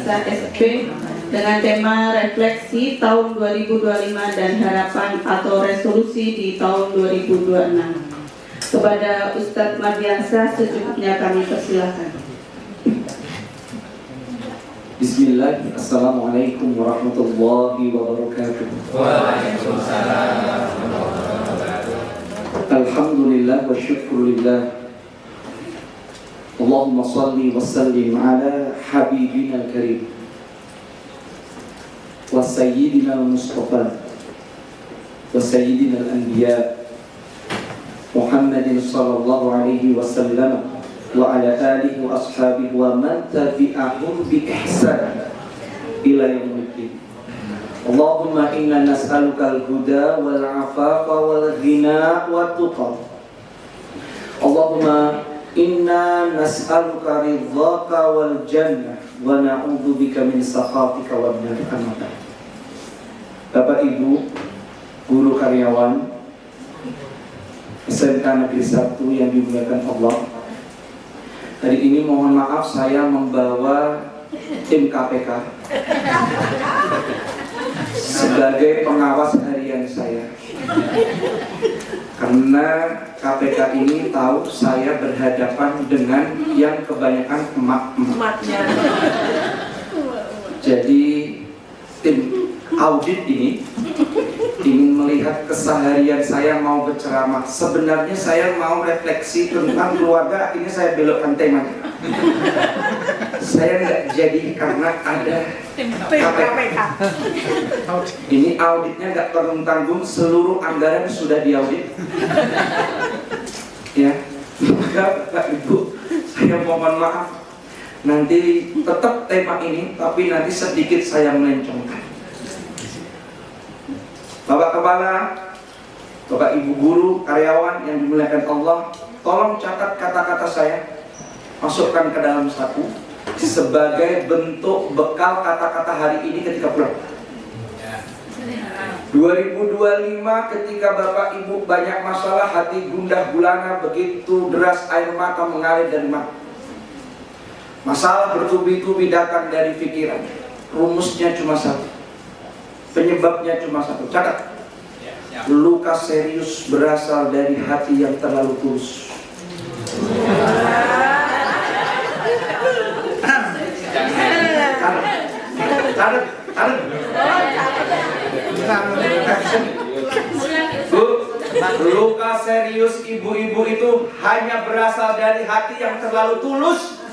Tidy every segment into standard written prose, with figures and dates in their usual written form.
Bangsa SP dengan tema refleksi tahun 2025 dan harapan atau resolusi di tahun 2026. Kepada Ustadz Mardiansyah secukupnya kami persilahkan. Bismillah, Assalamualaikum warahmatullahi wabarakatuh. Waalaikumsalam. Alhamdulillah wa syukurillah. Allahumma salli wa sallim ala habibina al-karim wa sayyidina al-mustafa wa sayyidina al-anbiya Muhammadin sallallahu alaihi wasallam wa ala alihi wa ashabihi wa man tabi'ahum bi ihsan ila yaumiddin. Allahumma inna nas'aluka al-huda wal 'afafa wal ghina wat tuqa. Allahumma inna nas'aluka ridhaka wal jannah wa na'udzubika min sakhatika wan nar. Bapak Ibu, guru karyawan SMK Negeri 1 yang dimuliakan Allah, hari ini mohon maaf saya membawa tim KPK sebagai pengawas harian saya, karena KPK ini tahu saya berhadapan dengan yang kebanyakan emak-emaknya. Jadi tim audit ini ingin melihat keseharian saya mau berceramah. Sebenarnya saya mau refleksi tentang keluarga, akhirnya saya belokkan temanya. Saya nggak jadi karena ada KPK. Ini auditnya nggak tanggung-tanggung, seluruh anggaran sudah diaudit. Ya, maka Bapak Ibu, saya mohon maaf. Nanti tetap tema ini, tapi nanti sedikit saya melencongkan. Bapak Kepala, Bapak Ibu Guru, karyawan yang dimuliakan Allah, tolong catat kata-kata saya, masukkan ke dalam saku sebagai bentuk bekal kata-kata hari ini ketika pulang. 2025 ketika Bapak Ibu banyak masalah, hati gundah gulana, begitu deras air mata mengalir dari mata. Masalah bertubi-tubi datang dari pikiran. Rumusnya cuma satu, penyebabnya cuma satu. Catat. Luka serius berasal dari hati yang terlalu tulus. Catat. Luka serius ibu-ibu itu hanya berasal dari hati yang terlalu tulus.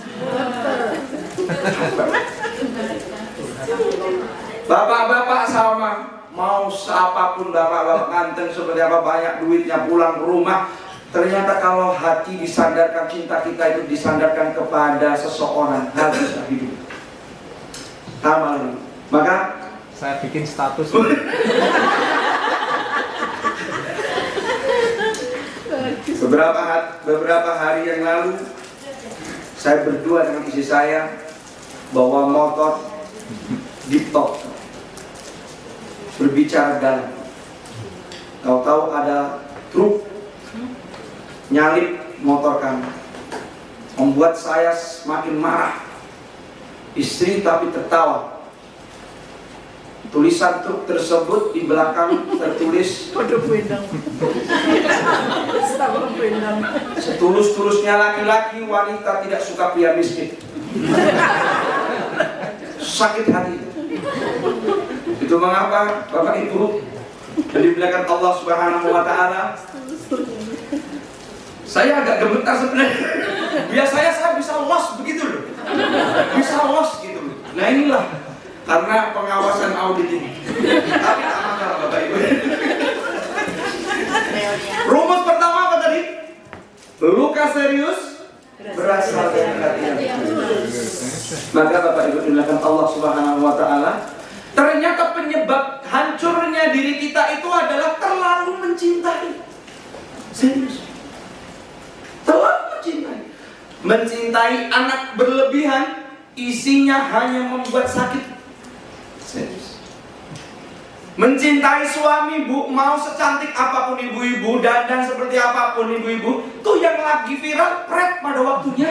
Bapak-bapak sama, mau siapapun bapak-bapak ganteng seperti apa, banyak duitnya, pulang ke rumah, ternyata kalau hati disandarkan, cinta kita itu disandarkan kepada seseorang, habislah hidup. Sama. Maka saya bikin status. Beberapa hari yang lalu saya berdua dengan istri saya bawa motor di top, berbicara dalam. Tahu-tahu ada truk nyalip motor kami, membuat saya semakin marah. Istri tapi tertawa. Tulisan truk tersebut di belakang tertulis, setulus-tulusnya laki-laki, wanita tidak suka pria miskin. Sakit hati. Itu mengapa Bapak Ibu yang dimuliakan Allah Subhanahu wa Ta'ala, saya agak gemetar sebenarnya. Biasanya saya bisa los begitu loh, bisa los gitu loh. Nah inilah karena pengawasan audit ini. Tapi tak masalah Bapak Ibu. Rumus pertama apa tadi? Luka serius berasal dari hati yang tulus. Maka Bapak Ibu dimuliakan Allah Subhanahu wa Ta'ala, ternyata penyebab hancurnya diri kita itu adalah terlalu mencintai. Serius. Terlalu mencintai. Mencintai anak berlebihan, isinya hanya membuat sakit. Serius. Mencintai suami, Bu, mau secantik apapun ibu-ibu, dandan seperti apapun ibu-ibu, tuh yang lagi viral pret pada waktunya.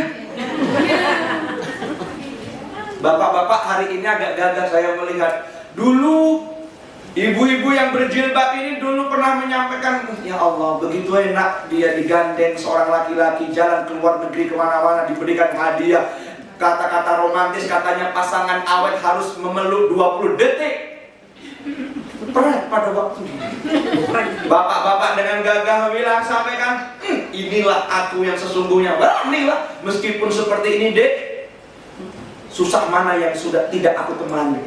Bapak-bapak hari ini agak gagah saya melihat. Dulu ibu-ibu yang berjilbab ini dulu pernah menyampaikan, ya Allah begitu enak dia digandeng seorang laki-laki jalan ke luar negeri kemana-mana, diberikan hadiah. Kata-kata romantis, katanya pasangan awet harus memeluk 20 detik. Berat pada waktunya. Bapak-bapak dengan gagah bilang, sampaikan, inilah aku yang sesungguhnya. Beranilah, meskipun seperti ini dek, susah mana yang sudah tidak aku temani.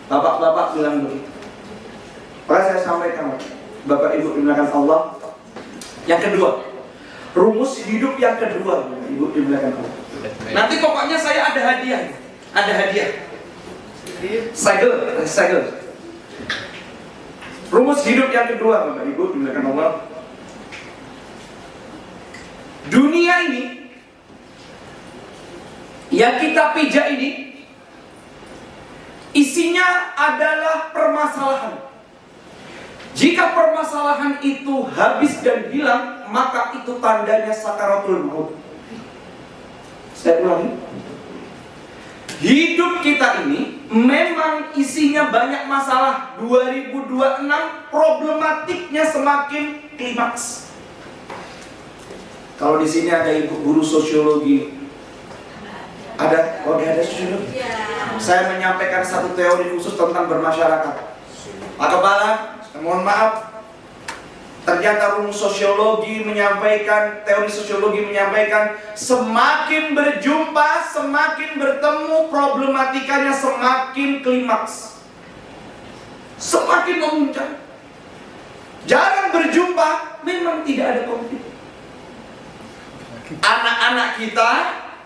Bapak-bapak bilang begitu. Maka saya sampaikan, Bapak Ibu dimuliakan Allah. Yang kedua, rumus hidup yang kedua, Ibu dimuliakan Allah. Nanti pokoknya saya ada hadiah. Ada hadiah. Segel. Rumus hidup yang kedua, Bapak Ibu dimuliakan Allah. Dunia ini yang kita pijak ini isinya adalah permasalahan. Jika permasalahan itu habis dan hilang, maka itu tandanya sakaratul maut. Saya ulangi. Hidup kita ini memang isinya banyak masalah. 2026 problematiknya semakin klimaks. Kalau di sini ada ibu guru sosiologi, ada sosiologi. Saya menyampaikan satu teori khusus tentang bermasyarakat. Pak Kepala, mohon maaf, ternyata rumus sosiologi menyampaikan, teori sosiologi menyampaikan, semakin berjumpa, semakin bertemu, problematikanya semakin klimaks, semakin memuncak. Jarang berjumpa, memang tidak ada konflik. Anak-anak kita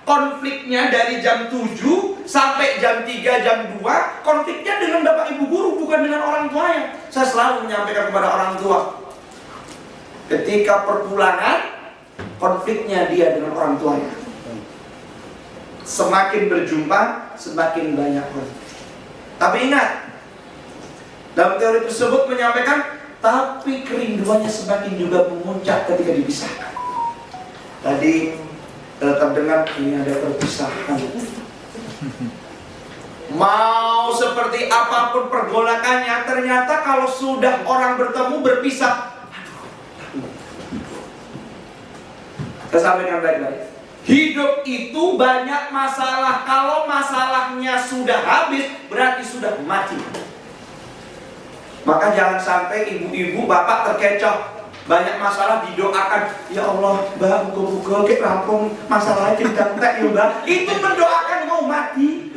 konfliknya dari jam 7 sampai jam 3, jam 2, konfliknya dengan bapak ibu guru, bukan dengan orang tuanya. Saya selalu menyampaikan kepada orang tua, ketika perpulangan, konfliknya dia dengan orang tuanya. Semakin berjumpa, semakin banyak konflik. Tapi ingat, dalam teori tersebut menyampaikan, tapi kerinduannya semakin juga memuncak ketika dipisahkan. Tadi terdengar ini ada perpisahan. Mau seperti apapun pergolakannya, ternyata kalau sudah orang bertemu berpisah, saya sampaikan baik-baik. Hidup itu banyak masalah. Kalau masalahnya sudah habis, berarti sudah mati. Maka jangan sampai ibu-ibu, bapak terkecoh. Banyak masalah didoakan, ya Allah, Mbak, muka-muka ke rampung masalahnya kita entek ya Mbak. Itu mendoakan mau mati.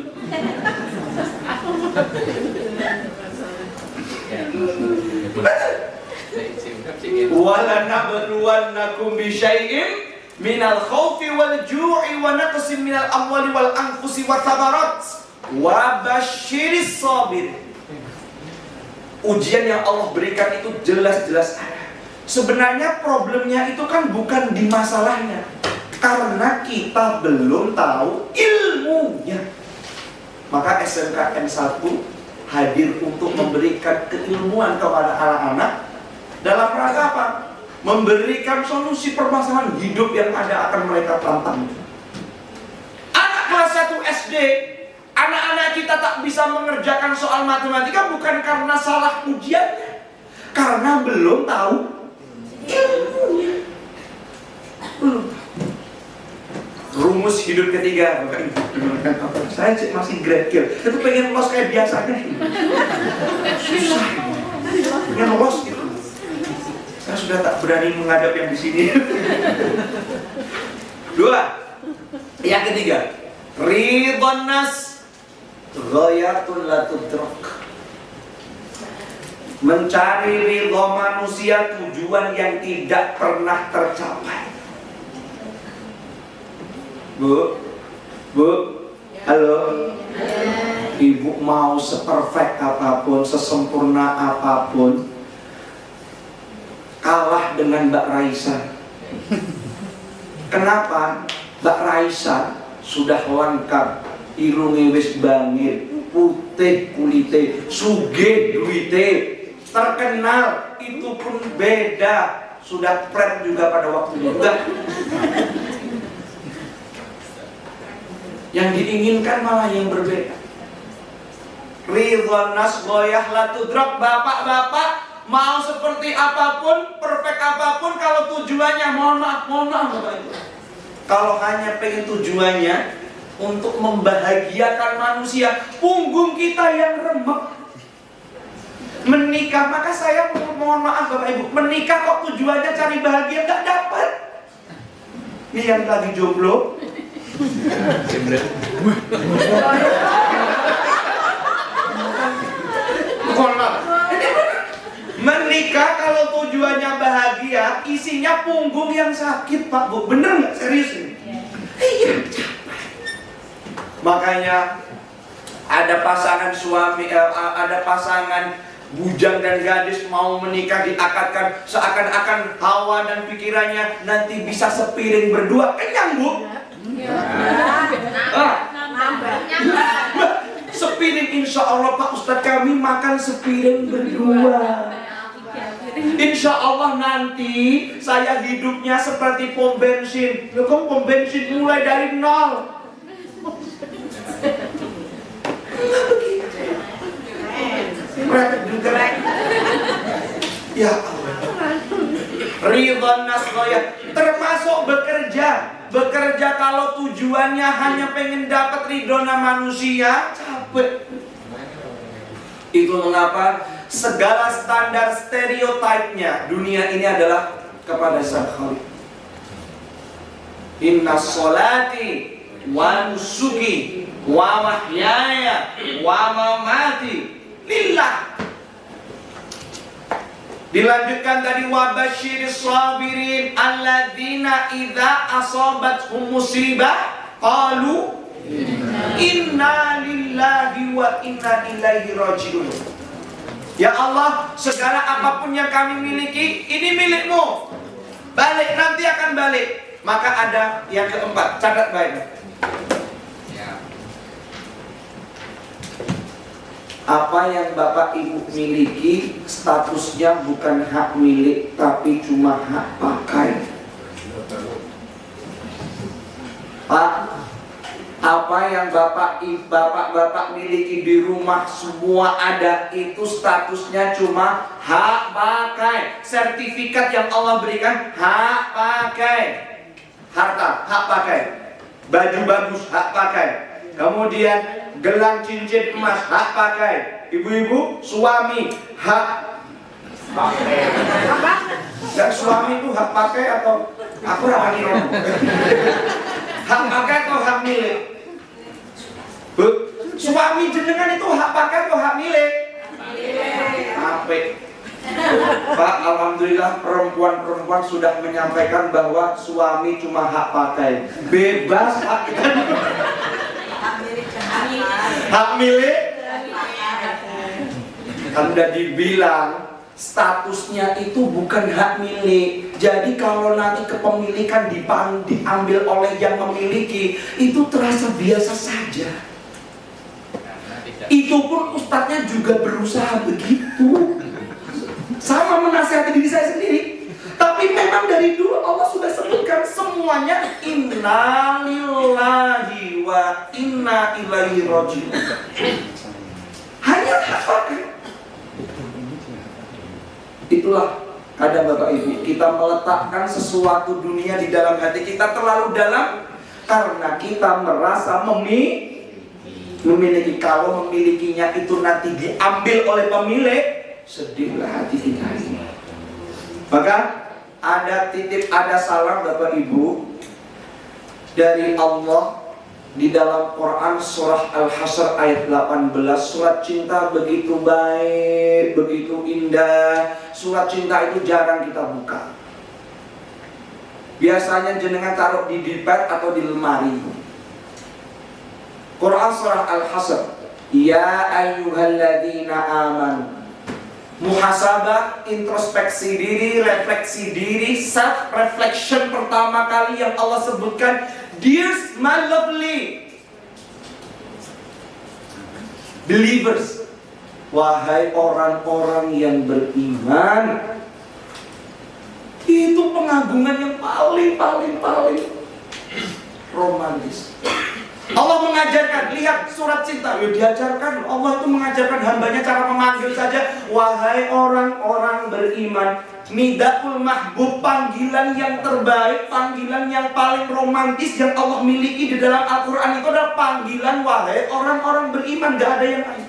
Wala nabluwannakum bi syai'in minal khaufi wal ju'i wa naqsin minal amwali wal anfusi wa thamarat wa basyiris sabir. Ujian yang Allah berikan itu jelas-jelas ada. Sebenarnya problemnya itu kan bukan di masalahnya, karena kita belum tahu ilmunya. Maka SMKN 1 hadir untuk memberikan keilmuan kepada anak-anak dalam rangka apa? Memberikan solusi permasalahan hidup yang ada akan mereka tantang. Anak kelas 1 SD, anak-anak kita tak bisa mengerjakan soal matematika bukan karena salah ujiannya, karena belum tahu ilmunya. Rumus hidup ketiga, saya masih grekil, itu pengen los kayak biasanya, susah, pengen los gitu. Saya sudah tak berani menghadap yang di sini. 2, yang ketiga, ridhon nas ghayatun la tudrak. Mencari ridho manusia tujuan yang tidak pernah tercapai. Bu, halo. Ibu mau seperfect apapun, sesempurna apapun, kalah dengan Mbak Raisa. Kenapa? Mbak Raisa sudah lengkap, irunge wis bangir, putih kulite, sugih duite, terkenal, itu pun beda, sudah pret juga pada waktunya juga. Yang diinginkan malah yang berbeda. Ridwan nas goyah la tudrak. Bapak-bapak mau seperti apapun, perfect apapun, kalau tujuannya, mohon maaf Bapak Ibu, kalau hanya pengen tujuannya untuk membahagiakan manusia, punggung kita yang remek. Menikah, maka saya mohon maaf Bapak Ibu, menikah kok tujuannya cari bahagia, nggak dapat. Nih yang lagi jomblo, mohon maaf, menikah kalau tujuannya bahagia, isinya punggung yang sakit Pak Bu. Bener nggak? Serius ini? Iya. Makanya ada pasangan suami, ada pasangan bujang dan gadis mau menikah, diakadkan seakan-akan hawa dan pikirannya nanti bisa sepiring berdua. Kenyang Bu? Sepiring, insya Allah Pak Ustadz, kami makan sepiring berdua. Insya Allah nanti saya hidupnya seperti pom bensin. Loh kok pom bensin mulai dari nol? Ya Allah. Ridwan nasroyah, termasuk bekerja. Bekerja kalau tujuannya hanya pengen dapat ridhona manusia, capek. Itu mengapa segala standar stereotipnya dunia ini adalah kepada Sang Khalik. Inna sholati wa nusuki wa mahyaya wa mamati lillah. Dilanjutkan tadi, wa basyiris sabirin alladzina idza asabathum musibah qalu inna lillahi wa inna ilaihi raji'un. Ya Allah, segala apapun yang kami miliki, ini milikmu. Balik, nanti akan balik. Maka ada yang keempat, catat baik. Apa yang Bapak Ibu miliki statusnya bukan hak milik, tapi cuma hak pakai. Pak, apa yang bapak miliki di rumah semua ada, itu statusnya cuma hak pakai. Sertifikat yang Allah berikan hak pakai. Harta hak pakai. Baju bagus hak pakai. Kemudian gelang cincin emas hak pakai. Ibu-ibu, suami hak pakai. Dan suami itu hak pakai atau aku rapani ngomong? Hak pakai atau hak milik? Bu, suami jenengan itu hak pakai atau hak milik? Apa? Pak, alhamdulillah perempuan-perempuan sudah menyampaikan bahwa suami cuma hak pakai. Bebas hak hak milik. Kan udah dibilang statusnya itu bukan hak milik. Jadi kalau nanti kepemilikan diambil oleh yang memiliki, itu terasa biasa saja. Itu pun ustadznya juga berusaha begitu. Sama menasihati diri saya sendiri. Tapi memang dari dulu Allah sudah sebutkan semuanya inna lillahi wa inna ilaihi raji'un. Hanya hak pakai. Itulah kadang Bapak Ibu, kita meletakkan sesuatu dunia di dalam hati kita terlalu dalam karena kita merasa memiliki. Kalau memilikinya itu nanti diambil oleh pemilik, sedihlah hati kita ini. Maka ada titip, ada salam Bapak Ibu dari Allah di dalam Quran surah Al-Hasyr ayat 18. Surat cinta begitu baik, begitu indah. Surat cinta itu jarang kita buka. Biasanya jenengan taruh di dipet atau di lemari. Quran surah Al-Hasyr, ya ayyuhalladzina amanu. Muhasabah, introspeksi diri, refleksi diri, self reflection pertama kali yang Allah sebutkan. Dear my lovely believers, wahai orang-orang yang beriman. Itu pengagungan yang paling romantis. Allah mengajarkan, lihat surat cinta, ya diajarkan. Allah itu mengajarkan hambanya cara memanggil saja. Wahai orang-orang beriman. Nidaul mahbub, panggilan yang terbaik, panggilan yang paling romantis yang Allah miliki di dalam Al-Quran itu adalah panggilan wahai orang-orang beriman. Gak ada yang lain.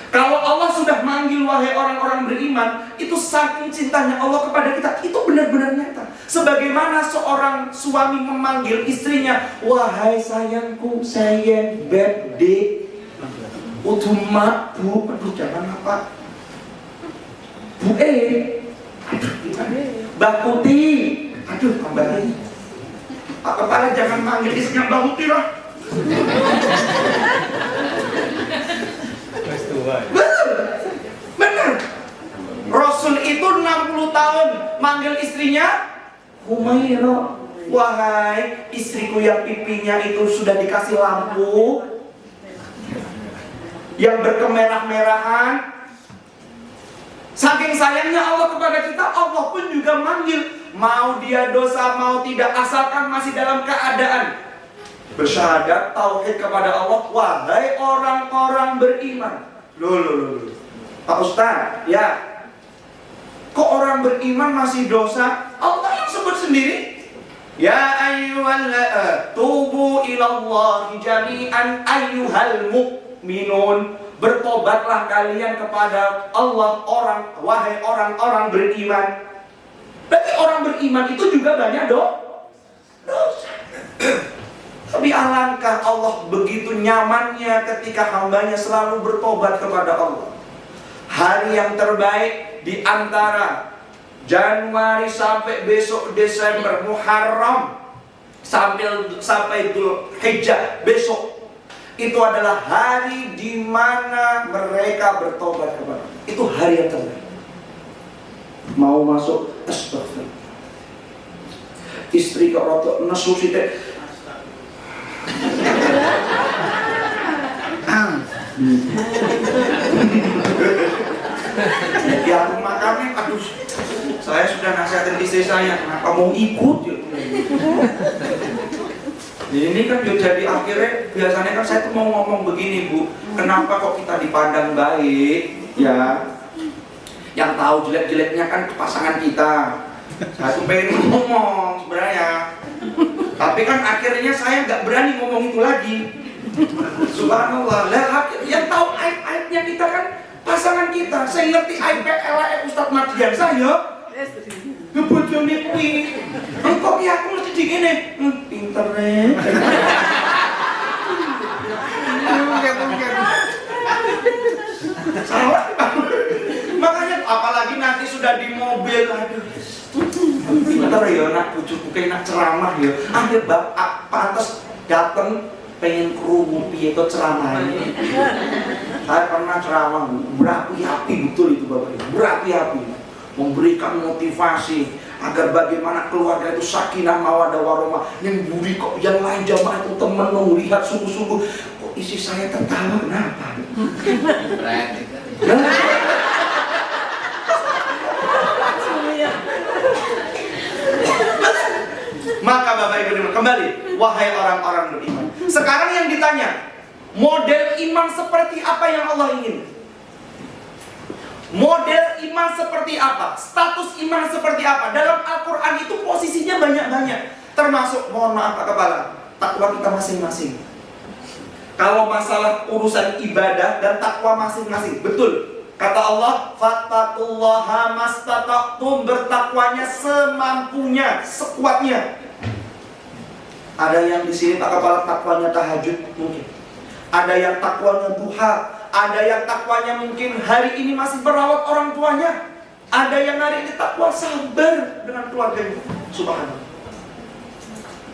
Kalau Allah sudah manggil wahai orang-orang beriman, itu saking cintanya Allah kepada kita, itu benar-benar nyata. Sebagaimana seorang suami memanggil istrinya, wahai sayangku, sayang, bebde, utuma, bu, aduh jangan apa, bu Mbak Putih, aduh kembali. Kepala jangan manggil istrinya Mbak Putih lah. Benar. Rasul itu 60 tahun manggil istrinya Humairah. Wahai istriku yang pipinya itu sudah dikasih lampu yang berkemerah-merahan. Saking sayangnya Allah kepada kita, Allah pun juga manggil. Mau dia dosa, mau tidak, asalkan masih dalam keadaan bersyahadat, tauhid kepada Allah. Wahai orang-orang beriman. Loh. Pak Ustaz, ya. Kok orang beriman masih dosa? Allah yang sebut sendiri. Ya ayyuhalladzina tubu ilallahi jami'an ayyuhal mu'minun. Bertobatlah kalian kepada Allah, wahai orang-orang beriman. Berarti orang beriman itu juga banyak dosa. Tapi alangkah Allah begitu nyamannya ketika hambanya selalu bertobat kepada Allah. Hari yang terbaik di antara Januari sampai besok Desember, Muharram sampai Dzulhijjah besok, itu adalah hari di mana mereka bertobat kepada Allah. Itu hari yang terbaik. Mau masuk, astagfirullah. Istri kok rotok nesu sithik. Ya makamnya, aduh, saya sudah nasihatin istri saya, kenapa mau ikut? Ini kan jadi akhirnya, biasanya kan saya tuh mau ngomong begini, Bu, kenapa kok kita dipandang baik, ya? Yang tahu jelek-jeleknya kan pasangan kita. Saya tuh pengen ngomong sebenarnya, tapi kan akhirnya saya nggak berani ngomong itu lagi. Subhanallah, yang tahu aib-aibnya kita kan pasangan kita. Saya ngerti aib-aib Ustadz Mardian saya. Kebojone kuwi. Kok ya aku mesti digini. Pinter nih. Salah. Makanya apalagi nanti sudah di mobil, aduh. Pinter ya nak bojoku kayak nak ceramah ya. Akhir bapak pantes dateng pengen kerungu piye to ceramahnya. Saya pernah ceramah berapi-api, betul itu Bapak Ibu. Berapi-api, memberikan motivasi agar bagaimana keluarga itu sakinah mawaddah warahmah. Yang buri kok yang lain jamaah itu temen lihat sungguh-sungguh, kok isi saya tertawa, kenapa? Maka Bapak Ibu kembali, wahai orang-orang beriman. Sekarang yang ditanya, model iman seperti apa yang Allah ingin? Model iman seperti apa? Status iman seperti apa? Dalam Al-Quran itu posisinya banyak-banyak. Termasuk, mohon maaf Pak Kepala, takwa kita masing-masing. Kalau masalah urusan ibadah dan takwa masing-masing, betul. Kata Allah, fattaqullaha mastata'tum, bertakwanya semampunya, sekuatnya. Ada yang di sini Pak Kepala takwanya tahajud mungkin. Ada yang takwanya duha. Ada yang takwanya mungkin hari ini masih merawat orang tuanya. Ada yang hari ini takwa sabar dengan keluarganya. Subhanallah.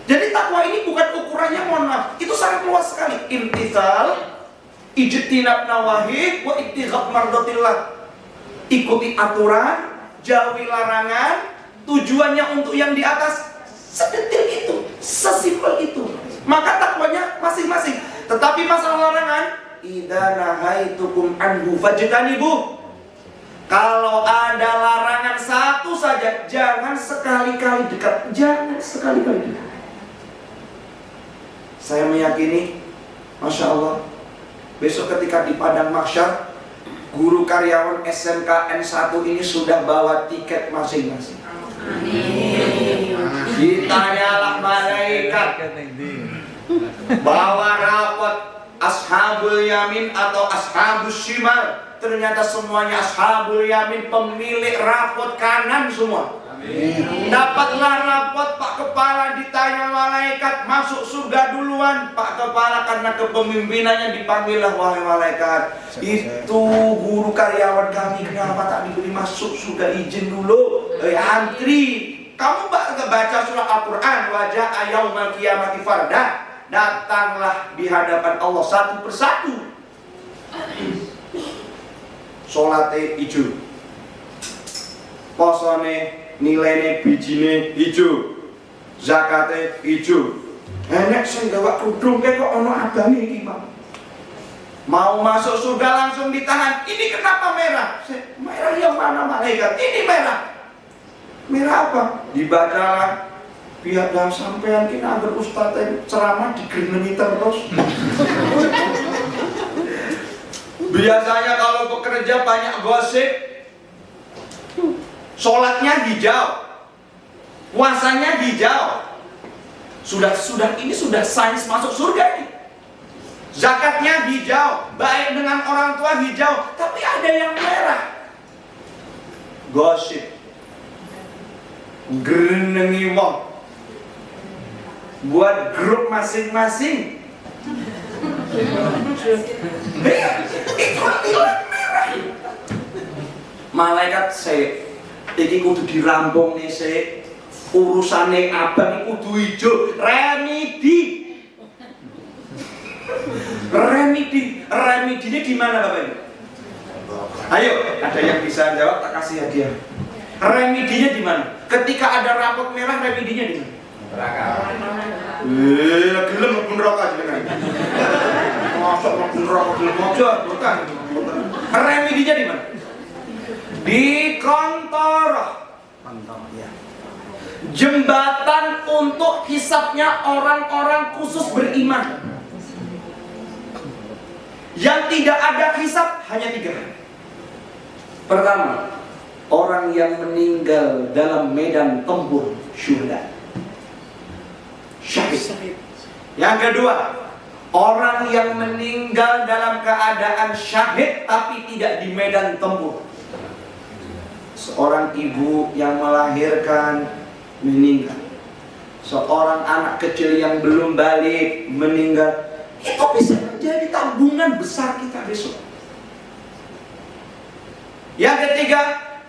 Jadi takwa ini bukan ukurannya, mohon maaf, itu sangat luas sekali. Imtithal, ijtinab nawahi, wa ittiqab mardatillah. Ikuti aturan, jauhi larangan, tujuannya untuk yang di atas. Sedetil itu, sesimpel itu. Maka takwanya masing-masing. Tetapi masalah larangan, idza nahaitukum anhu fajtanibu. Kalau ada larangan satu saja, jangan sekali-kali dekat. Jangan sekali-kali dekat. Saya meyakini, Masya Allah, besok ketika di padang mahsyar, guru karyawan SMK N1 ini sudah bawa tiket masing-masing. Ditanyalah malaikat, bawa rapot ashabul yamin atau ashabus shimal. Ternyata semuanya ashabul yamin, pemilik rapot kanan semua. Dapatlah rapot, Pak Kepala ditanya malaikat, masuk surga duluan Pak Kepala, karena kepemimpinannya dipanggillah, wahai malaikat, itu guru karyawan kami kenapa tak diberi masuk surga, izin dulu, antri. Kamu baca surah Al-Quran, wajah yaumal qiyamati farda, datanglah di hadapan Allah satu persatu. Salate hijau, posone nilainya bijine hijau, zakate hijau. Enek sing gawa kerudung kok ono abane iki, Pak. Mau masuk surga langsung ditahan. Ini kenapa merah? Merah yang mana malaikat? Ini merah. Merah apa? Dibacalah. Biar dalam sampean kita berustaz ceramah digerenengi terus. Biasanya kalau bekerja banyak gosip, sholatnya hijau, puasanya hijau. Ini sudah sains masuk surga nih. Zakatnya hijau, baik dengan orang tua hijau, tapi ada yang merah. Gosip, gerenengi wong. Buat grup masing-masing. Itu merah. Malaikat iki kudu dirampung nih urusane abang kudu ijo, remedinya di mana Bapak Ibu? Ayo, ada yang bisa jawab tak kasih hadiah. Remedinya di mana? Ketika ada rapot merah, remedinya di mana? Neraka. Gelem mlebu neraka jenengan. Mosok mlebu neraka gelem aja, bukan. Remedinya di mana? Di kantor. Ya. Jembatan untuk hisabnya orang-orang khusus beriman. Yang tidak ada hisab hanya 3. Pertama, orang yang meninggal dalam medan tempur syuhada, syahid. Yang kedua, orang yang meninggal dalam keadaan syahid tapi tidak di medan tempur. Seorang ibu yang melahirkan meninggal, seorang anak kecil yang belum balik meninggal. Itu bisa menjadi tabungan besar kita besok. Yang ketiga,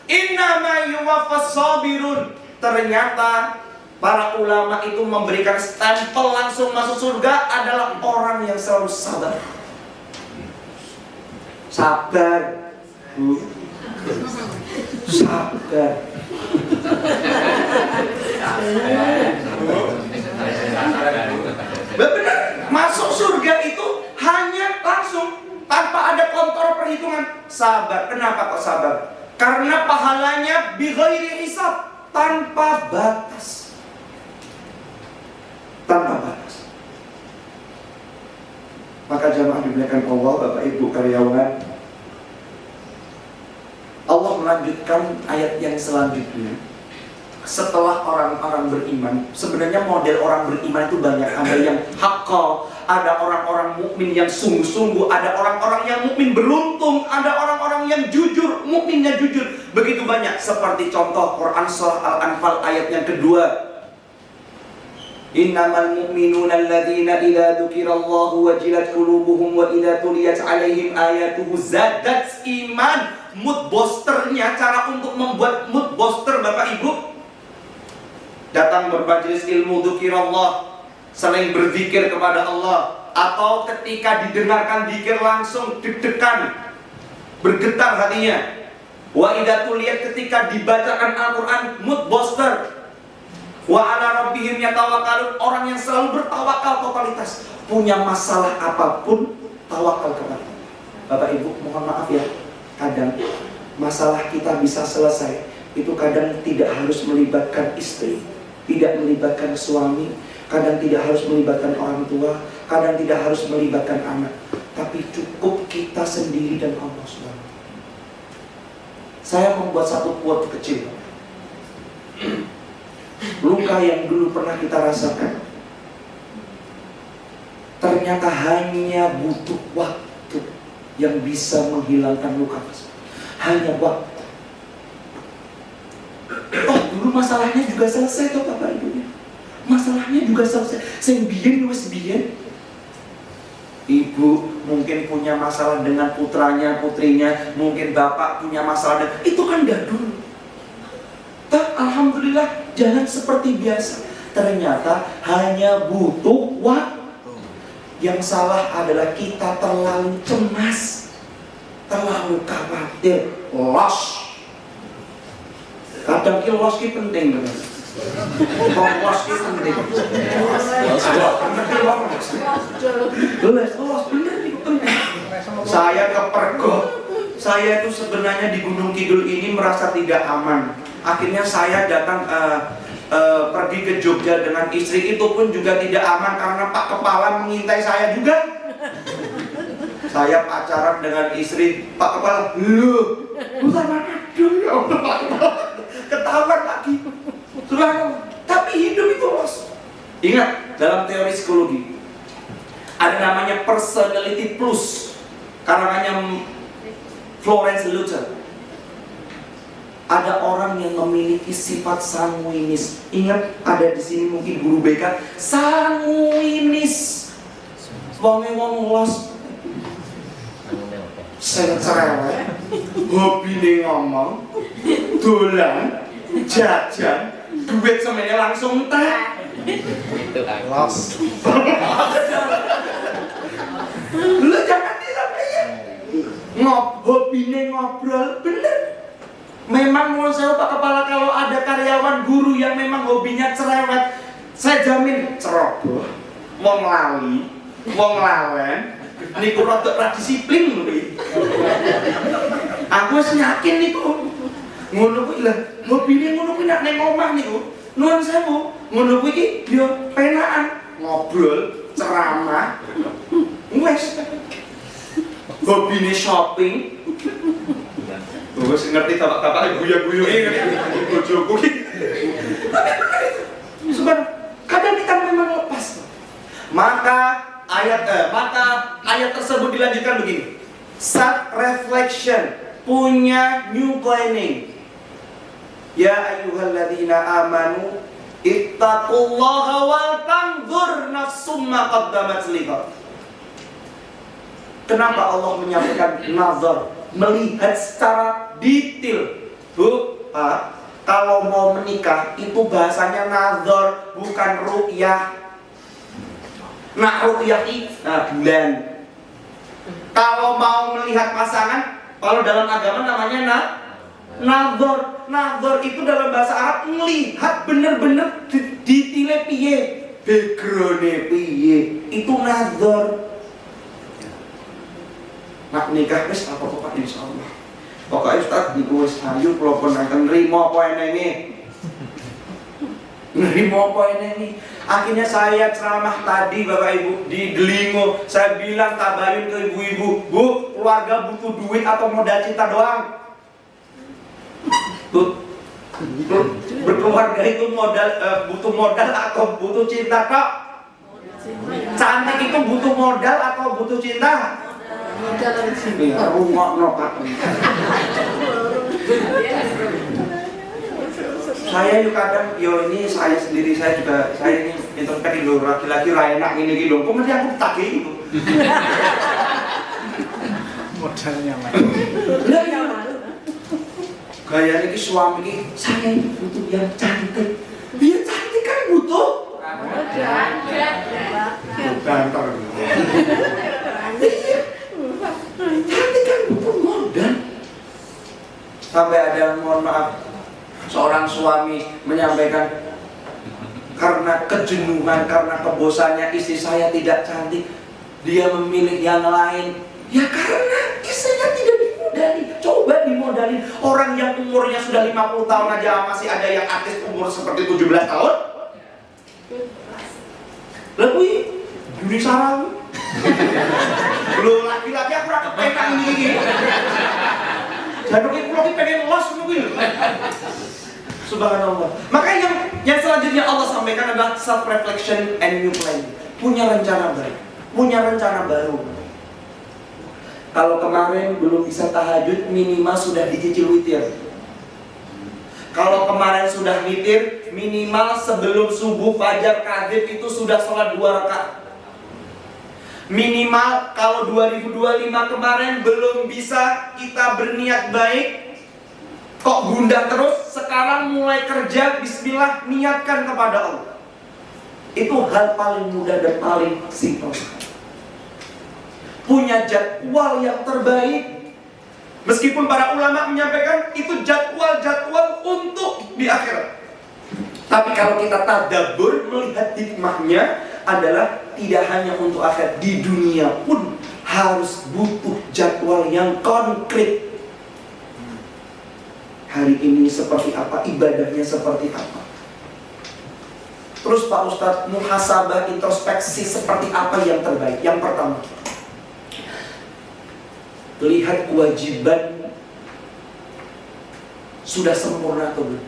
innama yuwaffas sabirun. Ternyata para ulama itu memberikan stempel langsung masuk surga adalah orang yang selalu sabar. Sabar, Bu. Sabar. Benar, masuk surga itu hanya langsung tanpa ada kontrol perhitungan. Sabar. Kenapa kok sabar? Karena pahalanya bighairi hisab, tanpa batas. Tanpa batas. Maka jamaah dimuliakan Allah, Bapak Ibu karyawan, Allah melanjutkan ayat yang selanjutnya. Setelah orang-orang beriman, sebenarnya model orang beriman itu banyak. Ada yang haqqa, ada orang-orang mukmin yang sungguh-sungguh, ada orang-orang yang mukmin beruntung, ada orang-orang yang jujur, mukminnya jujur. Begitu banyak. Seperti contoh Quran surah Al-Anfal ayat yang kedua. Innamal mu'minuna alladzina idza dzukirallahu wajilat qulubuhum wa idza tuliyat 'alaihim ayatuhu zadat iman. Mood boosternya, cara untuk membuat mood booster Bapak Ibu, datang bermajelis ilmu dzikirallah, saling berzikir kepada Allah, atau ketika didengarkan zikir langsung deg-degan, bergetar hatinya. Wa idza tuliyat, ketika dibacakan Al-Qur'an, mood booster. Wa ala rabbihim yatawakkalun, orang yang selalu bertawakal totalitas, punya masalah apapun tawakal kepada Allah. Bapak Ibu, mohon maaf ya, kadang masalah kita bisa selesai itu kadang tidak harus melibatkan istri, tidak melibatkan suami, Kadang tidak harus melibatkan orang tua, kadang tidak harus melibatkan anak, tapi cukup kita sendiri dan Allah SWT. Saya membuat satu quote kecil. Luka yang dulu pernah kita rasakan ternyata hanya butuh waktu yang bisa menghilangkan luka tersebut. Hanya waktu. Oh, dulu masalahnya juga selesai toh Bapak Ibunya. Masalahnya juga selesai. Sing biyen wis biyen. Ibu mungkin punya masalah dengan putranya, putrinya, mungkin bapak punya masalah dengan itu kan dah dulu. Alhamdulillah jalan seperti biasa. Ternyata hanya butuh waktu. Yang salah adalah kita terlalu cemas, terlalu khawatir, loss. Kadang loss itu penting benar. Loss itu penting. Loss benar itu penting. Saya kepergok. Saya itu sebenarnya di Gunung Kidul ini merasa tidak aman. Akhirnya saya datang pergi ke Jogja dengan istri, itu pun juga tidak aman karena Pak Kepala mengintai saya juga. Saya pacaran dengan istri, Pak Kepala, loh, bukan mana dong ya Allah, Pak Kepala, ketahuan lagi. Tapi hidup itu loss. Ingat, dalam teori psikologi ada namanya personality plus, karangannya Florence Lutter. Ada orang yang memiliki sifat sanguinis. Ingat, ada di sini mungkin guru BK. Sanguinis. Wong los. Sing cerewet. Hobine ngomong, dolan, jajan, duit semene langsung entek. Itu los. Lu jangan disampaikan. Hobine ngobrol, bener. Memang menurut saya Pak Kepala, kalau ada karyawan guru yang memang hobinya cerewet, saya jamin ceroboh, wong lali, wong lawen, niku rada disiplin lho. Aku wis yakin niku. Ngono kuwi lah, hobine ngono kuwi nek ning omah niku. Nuwun sewu, ngono kuwi iki yo penaan, ngobrol, ceramah. Wes. Hobine shopping. Gue ngerti bapak-bapak guyu-guyu ini bojoku iki. Tapi benar itu. Sebenarnya kadang kita memang lepas. Maka ayat tersebut dilanjutkan begini. Self reflection, punya new planning. Ya ayyuhalladzina amanu ittaqullaha wal tanzur nafsum ma qaddamat lighad. Kenapa Allah menyampaikan nazar? Melihat secara detail. Bu, Pak, kalau mau menikah itu bahasanya nazar, bukan ru'yah. Nah, ru'yah itu bulan. Kalau mau melihat pasangan, kalau dalam agama namanya nazar. Nazar itu dalam bahasa Arab melihat bener-bener detailnya piye, backgroundnya piye. Itu nazar. Nak nikah wis apa-apa insyaallah. Pokoke Ustaz niku wis ayu kula pun akan nrimo apa enenge. Nrimo apa enenge. Akhirnya saya ceramah tadi Bapak Ibu di Delingo, saya bilang tabayun ke ibu-ibu, Bu, keluarga butuh duit atau modal cinta doang? Berkeluarga itu butuh modal atau butuh cinta kok? Cantik itu butuh modal atau butuh cinta? Ya, rungokno Pak. Saya yuk kadang, ini saya sendiri, saya ini introspeksi lho, laki-laki ra enak ngene iki lho. Kok mesti aku ditagih itu. Modalnya main. Lah ya malu. Gaya niki suami iki, saya ini butuh yang cantik. Dia cantik kan butuh modal. Cantik kan butuh modal. Sampai ada, mohon maaf, seorang suami menyampaikan, karena kejenuhan, karena kebosannya istri saya tidak cantik, dia memilih yang lain. Ya karena istrinya tidak dimodali. Coba dimodali. Orang yang umurnya sudah 50 tahun aja masih ada yang artis umur seperti 17 tahun. Lebih Yuni Sarang. Lu laki-laki aku ora kepengen iki. Jadi kulo pengen los ngono Subhanallah. Maka yang selanjutnya Allah sampaikan adalah self reflection and new plan. Punya rencana baru. Punya rencana baru. Kalau kemarin belum bisa tahajud, minimal sudah dicicil witir. Kalau kemarin sudah witir, minimal sebelum subuh fajar kadzib itu sudah sholat 2 rakaat. Minimal kalau 2025 kemarin belum bisa kita berniat baik, kok gundah terus, sekarang mulai kerja, bismillah, niatkan kepada Allah. Itu hal paling mudah dan paling simpel. Punya jadwal yang terbaik. Meskipun para ulama menyampaikan itu jadwal-jadwal untuk di akhirat. Tapi kalau kita tadabbur melihat hikmahnya adalah tidak hanya untuk akhirat, di dunia pun harus butuh jadwal yang konkret. Hari ini seperti apa, ibadahnya seperti apa. Terus Pak Ustadz, muhasabah, introspeksi seperti apa yang terbaik? Yang pertama, lihat kewajiban sudah sempurna atau belum.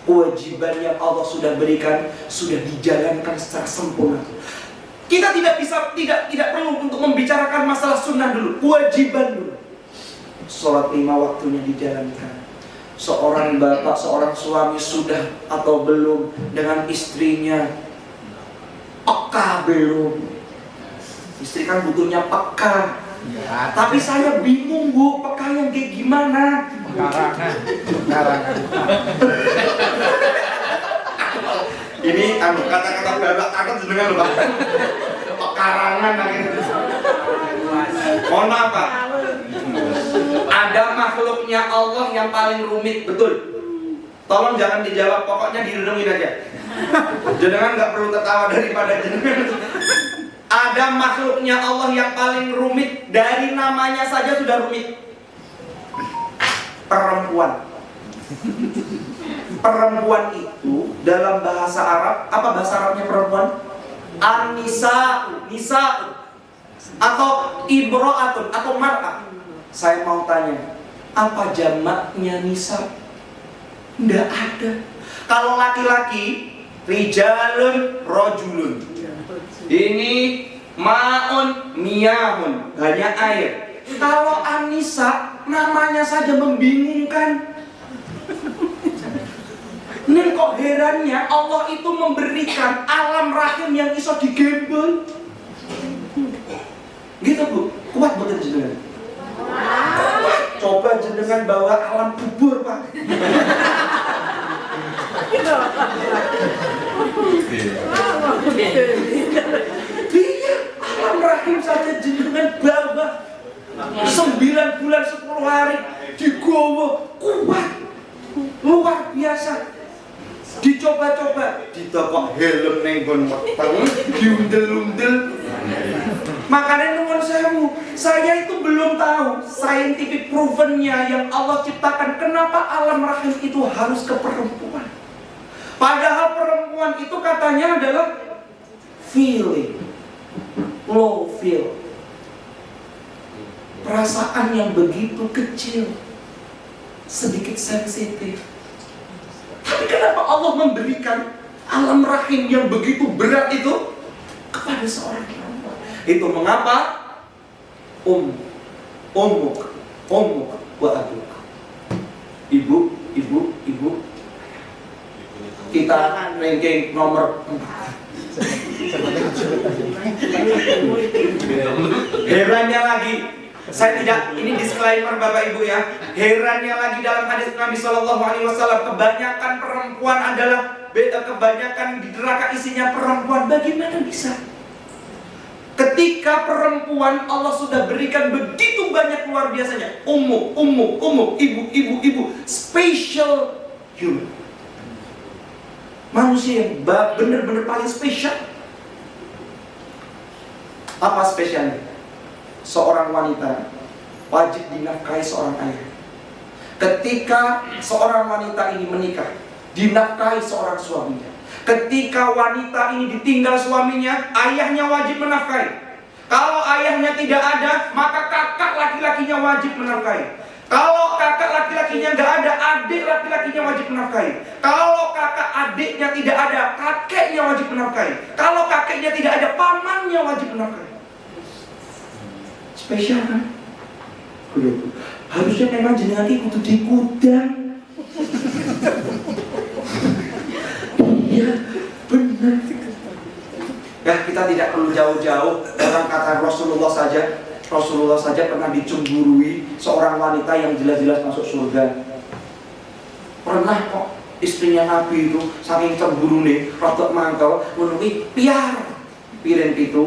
Kewajiban yang Allah sudah berikan sudah dijalankan secara sempurna. Kita tidak perlu untuk membicarakan masalah sunnah dulu, kewajiban dulu. Sholat 5 waktunya dijalankan. Seorang bapak, seorang suami sudah atau belum dengan istrinya peka belum? Istri kan butuhnya peka. Ya, tapi saya bingung Bu, peka yang kayak gimana? Karangan. Ini kata-kata bapak takut jenengan loh Pak. Pekarangan akhirnya. Mohon maaf Pak. Ada makhluknya Allah yang paling rumit, betul. Tolong jangan dijawab, pokoknya direnungin aja. Jenengan nggak perlu tertawa daripada jenengan. Ada makhluknya Allah yang paling rumit, dari namanya saja sudah rumit. Perempuan. Perempuan itu dalam bahasa Arab, apa bahasa Arabnya perempuan? An-nisa'u, nisa'u, atau ibra'atun, atau mar'ah. Saya mau tanya, apa jamaknya nisa? Nggak ada. Kalau laki-laki, rijalun, rojulun. Ini ma'un, miyahun, hanya air. Kalau Anissa, namanya saja membingungkan. Nih kok herannya Allah itu memberikan alam rahim yang iso digembel. Gitu Bu, kuat betul jenengan. Coba jenengan bawa alam kubur Pak. Iya, alam rahim saja jenengan bawa 9 bulan 10 hari digowo, kuat, luar biasa. Dicoba-coba, ditokok helm neng gon weteng, diundel-undel. Makanya nuwun sewu, saya itu belum tahu scientific provennya yang Allah ciptakan kenapa alam rahim itu harus ke perempuan. Padahal perempuan itu katanya adalah feeling, low feel, perasaan yang begitu kecil, sedikit sensitif. Tapi kenapa Allah memberikan alam rahim yang begitu berat itu kepada seorang perempuan? Itu mengapa ummuk wa abuk. Ibu. Kita ranking nomor 4. Herannya lagi, ini disclaimer Bapak Ibu ya. Herannya lagi dalam hadis Nabi SAW, kebanyakan perempuan adalah kebanyakan di neraka isinya perempuan. Bagaimana bisa? Ketika perempuan Allah sudah berikan begitu banyak luar biasanya, ibu, special human, manusia yang benar-benar paling spesial. Apa spesialnya? Seorang wanita wajib dinafkahi seorang ayah. Ketika seorang wanita ini menikah, dinafkahi seorang suaminya. Ketika wanita ini ditinggal suaminya, ayahnya wajib menafkahi. Kalau ayahnya tidak ada, maka kakak laki-lakinya wajib menafkahi. Kalau kakak laki-lakinya nggak ada, adik laki-lakinya wajib menafkahi. Kalau kakak adiknya tidak ada, kakeknya wajib menafkahi. Kalau kakeknya tidak ada, pamannya wajib menafkahi. Spesial kan? Harusnya memang jenengan itu dikudang. Iya, benar. Ya, kita tidak perlu jauh-jauh. Dalam kata Rasulullah saja pernah dicemburui seorang wanita yang jelas-jelas masuk surga. Pernah kok istrinya Nabi itu saking cemburu nih, rotok mangkel, menuhi piar piring itu.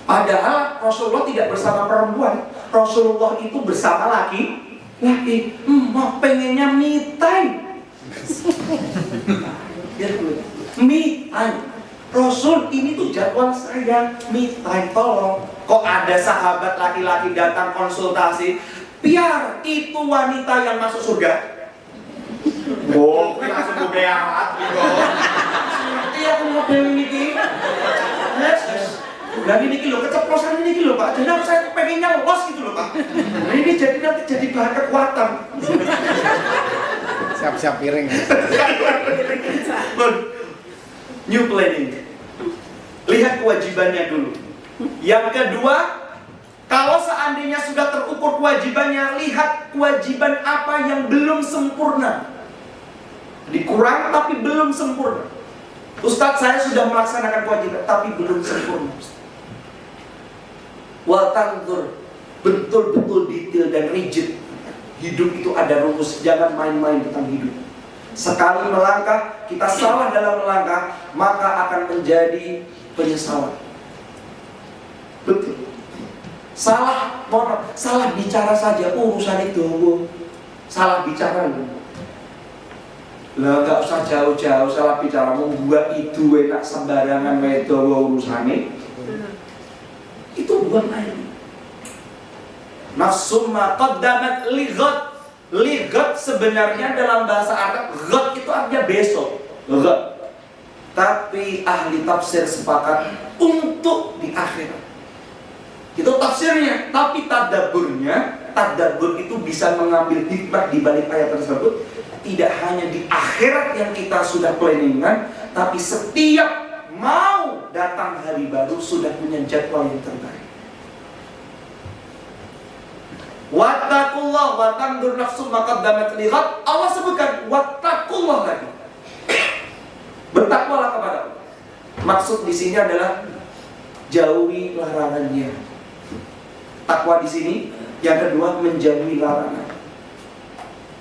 Padahal Rasulullah tidak bersama perempuan. Rasulullah itu bersama laki. Emak pengennya me time. Me time. Rasul ini tuh jadwal saya me time, tolong. Kok ada sahabat laki-laki datang konsultasi, biar itu wanita yang masuk surga. Oh, langsung bebeat gitu. Iya, aku mau ini. Yes. Nah ini kilo keceplosan ini kilo Pak. Jadi saya pengennya los gitu loh Pak. Nah ini nanti jadi bahan kekuatan. Siap-siap piring. New planning. Lihat kewajibannya dulu. Yang kedua, kalau seandainya sudah terukur kewajibannya, lihat kewajiban apa yang belum sempurna. Dikurang tapi belum sempurna. Ustadz, saya sudah melaksanakan kewajiban tapi belum sempurna. Watantur, betul-betul detail dan rigid. Hidup itu ada rumus, jangan main-main tentang hidup. Sekali melangkah, kita salah dalam melangkah, maka akan menjadi penyesalan. Betul. Salah bicara saja urusan itu. Salah bicara loh. Lah gak usah jauh-jauh salah bicara, membuat itu enak sembarangan wedo urusane. Itu bukan air. Nafsum ma qaddamat li ghad. Li ghad sebenarnya dalam bahasa Arab, ghad itu artinya besok. Ghad. Tapi ahli tafsir sepakat untuk di akhirat. Itu tafsirnya, tapi tadabbur itu bisa mengambil hikmah di balik ayat tersebut. Tidak hanya di akhirat yang kita sudah planningan, tapi setiap mau datang hari baru sudah punya jadwal yang terbaik. Wattaqullah wa tandur nafsum ma qaddamat lighad. Allah sebutkan wattaqullah lagi. Bertakwalah kepada Allah. Maksud di sini adalah jauhi larangannya. Takwa di sini yang kedua menjauhi larangan.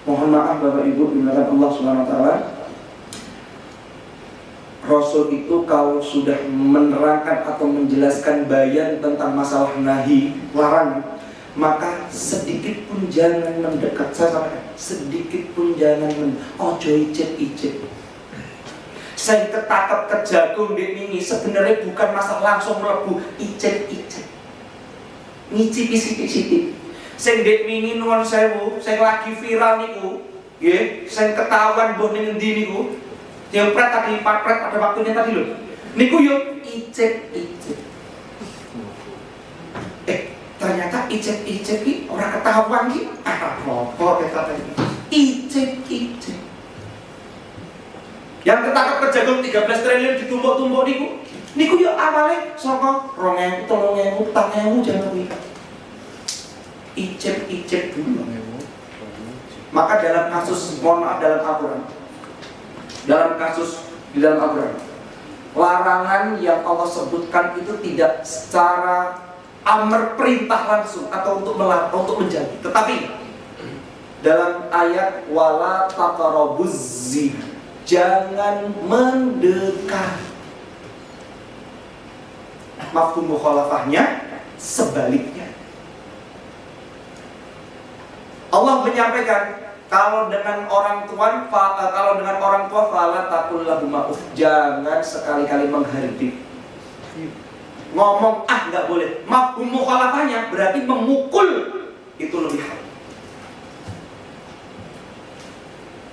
Mohon maaf Bapak Ibu dimuliakan Allah Subhanahu wa taala. Rasul itu kalau sudah menerangkan atau menjelaskan bayan tentang masalah nahi, larang, maka sedikit pun jangan mendekat. Saya sampaikan, sedikit pun jangan ojo icip-icip. Saya ketakap ke jagung ini sebenarnya bukan masalah langsung melebu, icip-icip. Ngicipi sidik-sidik. Sing dek wingi nuwun sewu, sing lagi viral niku, nggih, sing ketahuan mbuh ning endi niku. Yang pret tadi, pret pada waktunya tadi lho. Niku yo icip-icip. Ternyata icip-icip ki ora ketahuan ki. Apa kata tadi? Icip-icip. Yang ketangkep ke jagung 13 triliun ditumpuk-tumpuk niku. Niku yo awale saka 2000, 3000, 4000 jangan kuwi. Icip-icip dulu. Maka dalam kasus, mohon maaf, dalam Al-Quran, di dalam Al-Quran, larangan yang Allah sebutkan itu tidak secara amar perintah langsung atau untuk menjadi, tetapi dalam ayat wala taqrabuz zina, jangan mendekat. Mafhum mukhalafahnya sebaliknya. Allah menyampaikan kalau dengan orang tua fala taqul lahum ma'uf, jangan sekali-kali menghardik. Ngomong nggak boleh. Mafhum mukhalafahnya berarti memukul itu lebih halal.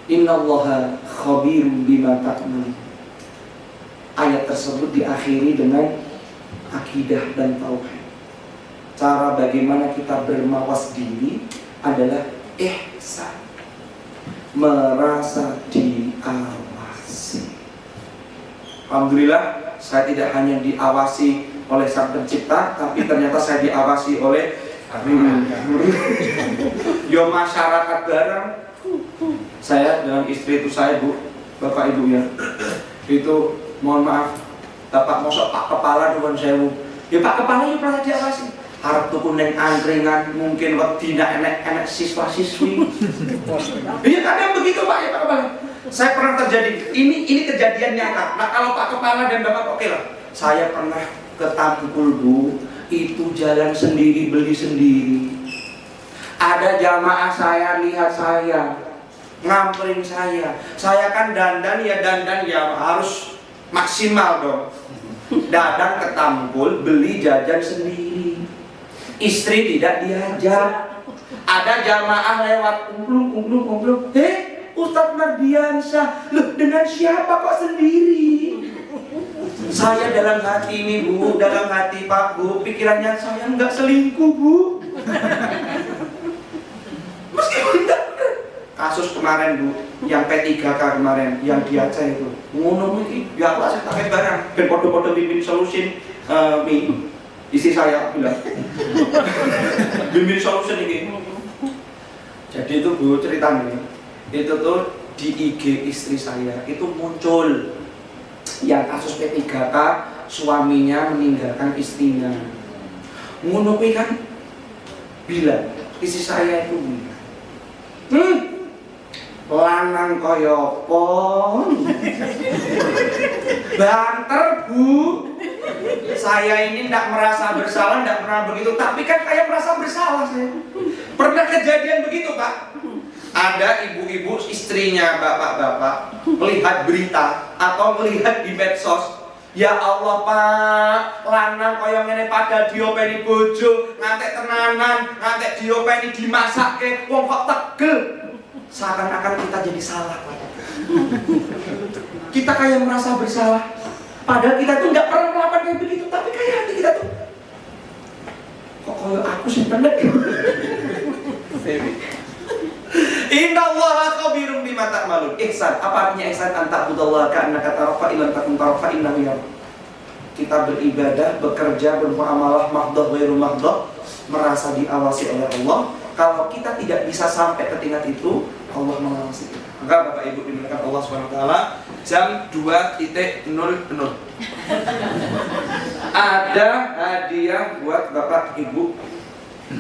Innallaha khabirum bima ta'malun. Ayat tersebut diakhiri dengan akidah dan tauhid. Cara bagaimana kita bermawas diri adalah ihsan, merasa diawasi. Alhamdulillah, saya tidak hanya diawasi oleh Sang Pencipta, tapi ternyata saya diawasi oleh yo masyarakat bareng. Saya dengan istri itu saya, Bu, Bapak Ibu ya, itu mohon maaf, Bapak mosok Pak Kepala nuwun sewu. Ya Pak Kepala ya pernah diawasi. Harap tuku neng angkringan mungkin waktu tidak enek siswa-siswi. Iya kadang begitu Pak ya Pak Kepala. Saya pernah terjadi. Ini kejadian nyata. Nah kalau Pak Kepala dan Bapak oke lah. Saya pernah ke Tampul, Bu. Itu jalan sendiri, beli sendiri. Ada jamaah saya lihat saya, ngamperin saya. Saya kan dandan ya harus maksimal dong. Dadang ke Tampul, beli jajan sendiri. Istri tidak diajak. Ada jamaah lewat kumplung. Ustadz Mardiansyah, loh dengan siapa kok sendiri? Saya dalam hati ini Bu, dalam hati Pak Bu, pikirannya saya nggak selingkuh Bu. Meskipun enggak. Kasus kemarin Bu, yang P3K kemarin, yang di Aceh itu, ngono iki, ya aku asal pakai barang, ben podo-podo bimbing solusin mi. Isi saya bilang, bimbing solution ini. Jadi itu Bu ceritanya, itu tuh di IG istri saya itu muncul yang kasus P3K, suaminya meninggalkan istrinya. Ngono kuwi kan bilang, istri saya itu bilang, lanang kaya pon. Banter Bu. Saya ini tidak merasa bersalah, tidak pernah begitu. Tapi kan kayak merasa bersalah saya. Pernah kejadian begitu Pak. Ada ibu-ibu istrinya bapak-bapak melihat berita atau melihat di medsos. Ya Allah Pak, lanang kaya ngene padahal diopeni bojo, ngantek tenanan, ngantek diopeni dimasakke, wong kok tegel. Seakan-akan kita jadi salah Pak. Kita kayak merasa bersalah. Padahal kita tuh nggak pernah melakukan kayak begitu, tapi kayak hati kita tuh kok kalau aku sih bener. Innallaha khabirum bima ta'malun. Ihsan, apa artinya ihsan? Anta'budallaha ka'annaka tarahu fa illam takun tarahu fa innahu yarah. Kita beribadah, bekerja, bermuamalah mahdoh ghairu mahdoh, merasa diawasi oleh Allah. Kalau kita tidak bisa sampai ke tingkat itu, Allah mengawasi kita. Maka Bapak Ibu dimuliakan Allah SWT, jam 2.00 ada hadiah buat Bapak Ibu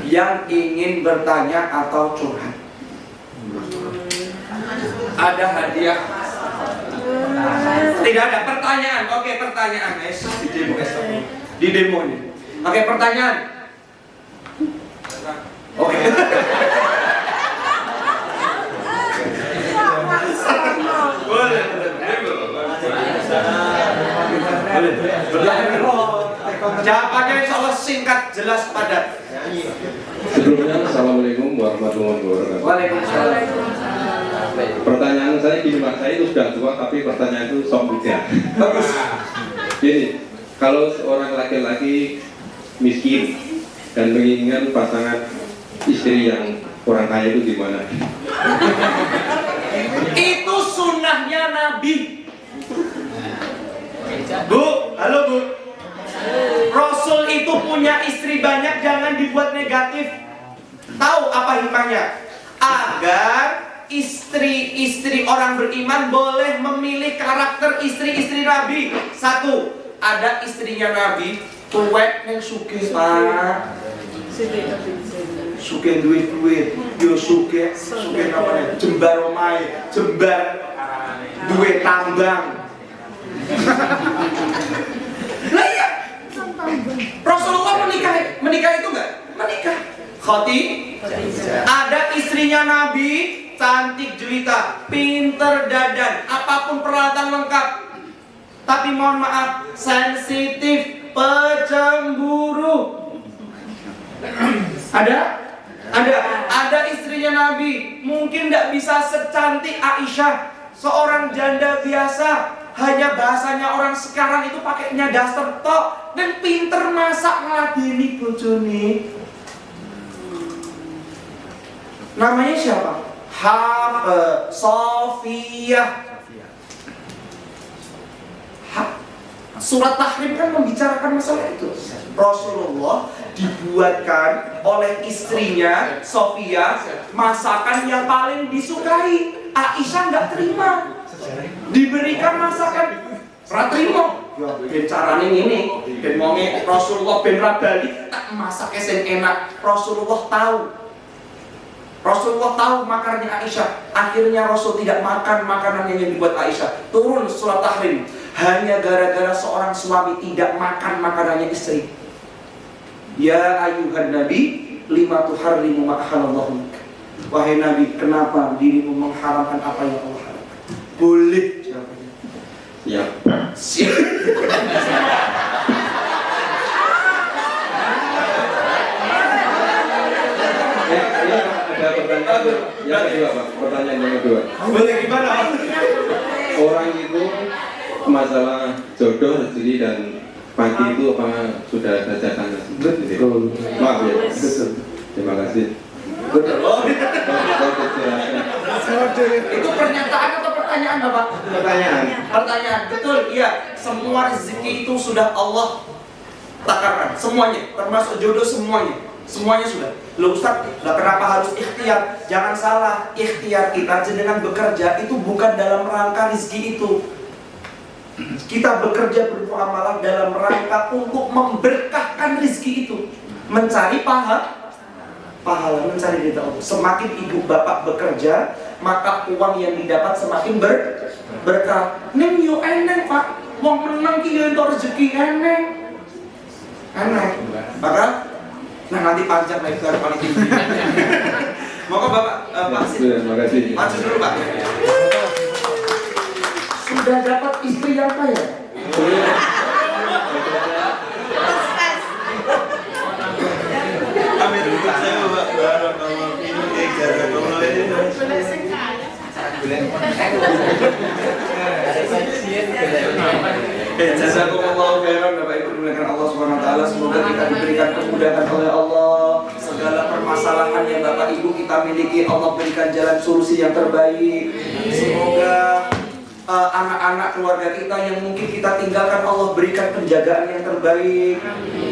yang ingin bertanya atau curhat. Ada hadiah. Tidak ada pertanyaan. Oke, pertanyaan guys. Di demo ini. Oke, pertanyaan. Oke. Boleh. Jawabannya insya Allah singkat, jelas, padat. Sebelumnya, Assalamualaikum warahmatullahi wabarakatuh. Waalaikumsalam. Pertanyaan saya di rumah saya itu sudah tua, tapi pertanyaan itu sok muda. Bagus. Gini, kalau seorang laki-laki miskin dan menginginkan pasangan istri yang orang kaya itu gimana? Itu sunnahnya Nabi. Bu, halo Bu. Rasul itu punya istri banyak, jangan dibuat negatif. Tahu apa hikmahnya? Agar istri-istri orang beriman boleh memilih karakter istri-istri Nabi. Satu, ada istrinya Nabi tuwek yang sugih Pak. Sugih duit-duit, yo sugih namanya jembar omahe, jembar duit tambang. Lah iya. Rasulullah menikah itu enggak? Menikah. Ada istrinya Nabi, cantik jelita, pinter dadan, apapun peralatan lengkap. Tapi mohon maaf, sensitif, pecemburu. Ada? Ada istrinya Nabi, mungkin tidak bisa secantik Aisyah, seorang janda biasa, hanya bahasanya orang sekarang itu pakainya daster tok dan pinter masak ngeladeni bojone. Namanya siapa? Sofiyah. Surat Tahrim kan membicarakan masalah itu. Rasulullah dibuatkan oleh istrinya Sofiyah masakan yang paling disukai. Aisyah nggak terima. Diberikan masakan terima. Ya, ben carane ngene, ben wonge Rasulullah ben ra bali tak masake sing enak. Rasulullah tahu makanannya Aisyah. Akhirnya Rasul tidak makan makanan yang dibuat Aisyah. Turun surat Tahrim. Hanya gara-gara seorang suami tidak makan makanannya istri. Ya ayuhan Nabi, lima tuharrimu ma halallahu. Wahai Nabi, kenapa dirimu mengharamkan apa yang Allah haramkan? Boleh jawabannya. Siap. Ada pertanyaan yang kedua, Pak. Pertanyaan yang kedua. Boleh gimana? Orang itu masalah jodoh, rezeki dan pagi itu apa sudah ada cadangan? Betul. Maaf ya. Betul. Terima kasih. Betul. Itu pernyataan atau pertanyaan, Bapak? Pertanyaan. Betul, iya. Semua rezeki itu sudah Allah takdirkan, semuanya, termasuk jodoh semuanya. Semuanya sudah. Loh Ustaz, kenapa harus ikhtiar? Jangan salah, ikhtiar kita dengan bekerja itu bukan dalam rangka rezeki itu. Kita bekerja bermuamalah dalam rangka untuk memberkahkan rezeki itu, mencari pahala, mencari ridha Allah. Semakin ibu bapak bekerja, maka uang yang didapat semakin berkah. Neng yo eneng Pak, wong menang ki yo entuk rezeki eneng. Maka nanti panjang lagi ke paling tinggi. Maka Bapak Pak Terima kasih. maju dulu Pak. Sudah dapat istri yang kaya? Amin. Saya Bapak barakallahu fiik jazakallahu jazakumullahu khairan Bapak Ibu dimuliakan Allah Subhanahu wa taala. Semoga kita diberikan kemudahan oleh Allah. Segala permasalahan yang Bapak Ibu kita miliki Allah berikan jalan solusi yang terbaik. Semoga anak-anak keluarga kita yang mungkin kita tinggalkan Allah berikan penjagaan yang terbaik.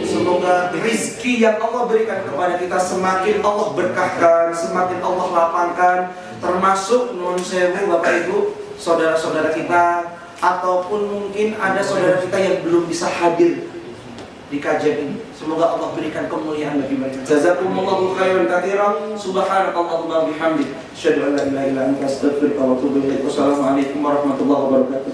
Semoga rizki yang Allah berikan kepada kita semakin Allah berkahkan, semakin Allah lapangkan. Termasuk nun sewu Bapak Ibu, saudara-saudara kita, ataupun mungkin ada saudara kita yang belum bisa hadir di kajian ini. Semoga Allah berikan kemuliaan bagi mereka. Jazakumullahu khairan katsiran. Subhanakallahumma bihamdik, asyhadu an la ilaha illa anta, astaghfiruka wa atubu ilaik. Wassalamualaikum warahmatullahi wabarakatuh.